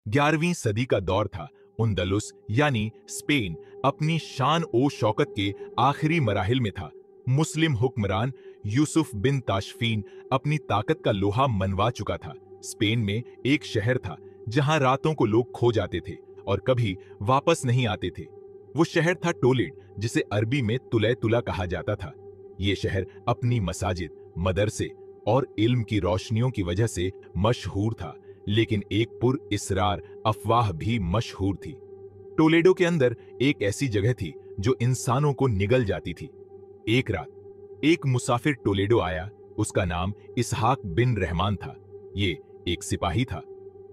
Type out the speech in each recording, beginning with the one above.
11वीं सदी का दौर था। उंदलुस यानी स्पेन अपनी शान ओ शौकत के आखिरी मराहिल में था। मुस्लिम हुक्मरान यूसुफ बिन ताशफीन अपनी ताकत का लोहा मनवा चुका था। स्पेन में एक शहर था जहां रातों को लोग खो जाते थे और कभी वापस नहीं आते थे। वो शहर था टोलेड, जिसे अरबी में तुला कहा जाता था। ये शहर अपनी मसाजिद, मदरसे और इल्म की रोशनियों की वजह से मशहूर था, लेकिन एक पुर-इसरार अफवाह भी मशहूर थी। टोलेडो के अंदर एक ऐसी जगह थी जो इंसानों को निगल जाती थी। एक रात एक मुसाफिर टोलेडो आया। उसका नाम इसहाक बिन रहमान था। ये एक सिपाही था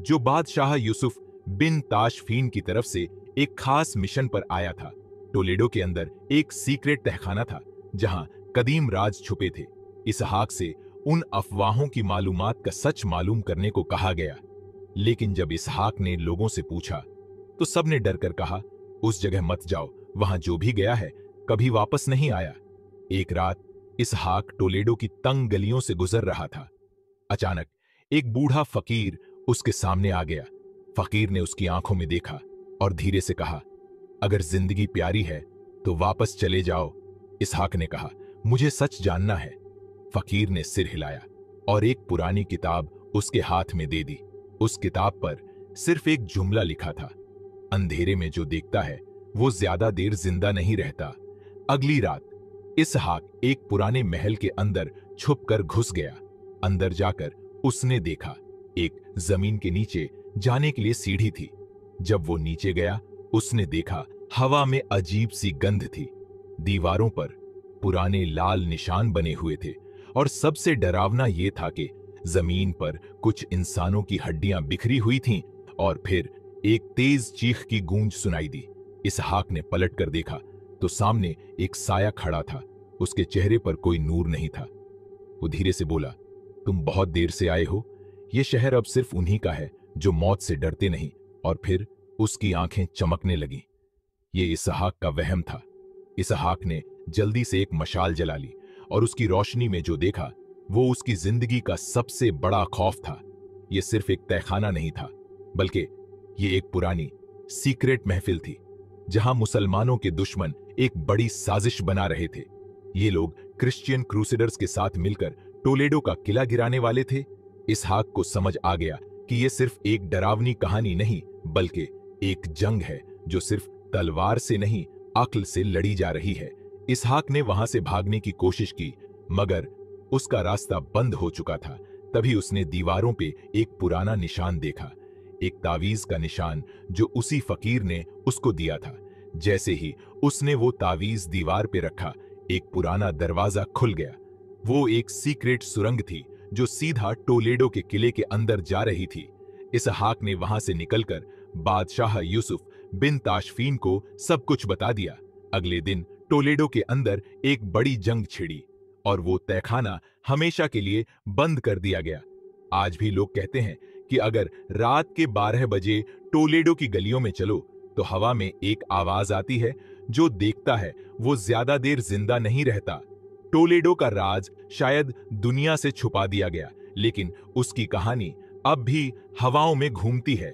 जो बादशाह यूसुफ बिन ताशफीन की तरफ से एक खास मिशन पर आया था। टोलेडो के अंदर एक सीक्रेट तहखाना था जहां कदीम राज छुपे थे। इसहाक से उन अफवाहों की मालूमात का सच मालूम करने को कहा गया, लेकिन जब इसहाक ने लोगों से पूछा तो सबने डर कर कहा, उस जगह मत जाओ, वहां जो भी गया है कभी वापस नहीं आया। एक रात इसहाक टोलेडो की तंग गलियों से गुजर रहा था। अचानक एक बूढ़ा फकीर उसके सामने आ गया। फकीर ने उसकी आंखों में देखा और धीरे से कहा, अगर जिंदगी प्यारी है तो वापस चले जाओ। इसहाक ने कहा, मुझे सच जानना है। फकीर ने सिर हिलाया और एक पुरानी किताब उसके हाथ में दे दी। उस किताब पर सिर्फ एक जुमला लिखा था, अंधेरे में जो देखता है वो ज्यादा देर जिंदा नहीं रहता। अगली रात इसहाक एक पुराने महल के अंदर छुपकर घुस गया। अंदर जाकर उसने देखा एक जमीन के नीचे जाने के लिए सीढ़ी थी। जब वो नीचे गया उसने देखा हवा में अजीब सी गंध थी। दीवारों पर पुराने लाल निशान बने हुए थे और सबसे डरावना ये था कि जमीन पर कुछ इंसानों की हड्डियां बिखरी हुई थीं और फिर एक तेज चीख की गूंज सुनाई दी। इसहाक ने पलट कर देखा तो सामने एक साया खड़ा था। उसके चेहरे पर कोई नूर नहीं था। वो धीरे से बोला, तुम बहुत देर से आए हो। ये शहर अब सिर्फ उन्हीं का है जो मौत से डरते नहीं। और फिर उसकी आंखें चमकने लगीं। ये इसहाक का वहम था। इसहाक ने जल्दी से एक मशाल जला ली और उसकी रोशनी में जो देखा वो उसकी जिंदगी का सबसे बड़ा खौफ था। ये सिर्फ एक तहखाना नहीं था, बल्कि ये एक पुरानी सीक्रेट महफिल थी जहां मुसलमानों के दुश्मन एक बड़ी साजिश बना रहे थे। ये लोग क्रिश्चियन क्रूसेडर्स के साथ मिलकर टोलेडो का किला गिराने वाले थे। इसहाक को समझ आ गया कि यह सिर्फ एक डरावनी कहानी नहीं, बल्कि एक जंग है जो सिर्फ तलवार से नहीं, अक्ल से लड़ी जा रही है। इसहाक ने वहां से भागने की कोशिश की, मगर उसका रास्ता बंद हो चुका था। तभी उसने दीवारों पे एक पुराना निशान देखा, एक तावीज का निशान जो उसी फकीर ने उसको दिया था। जैसे ही उसने वो तावीज दीवार पे रखा, एक पुराना दरवाजा खुल गया। वो एक सीक्रेट सुरंग थी जो सीधा टोलेडो के किले के अंदर जा रही थी। इसहाक ने वहां से निकलकर बादशाह यूसुफ बिन ताशफीन को सब कुछ बता दिया। अगले दिन टोलेडो के अंदर एक बड़ी जंग छिड़ी और वो तहखाना हमेशा के लिए बंद कर दिया गया। आज भी लोग कहते हैं कि अगर रात के 12 बजे टोलेडो की गलियों में चलो तो हवा में एक आवाज आती है, जो देखता है वो ज्यादा देर जिंदा नहीं रहता। टोलेडो का राज शायद दुनिया से छुपा दिया गया, लेकिन उसकी कहानी अब भी हवाओं में घूमती है।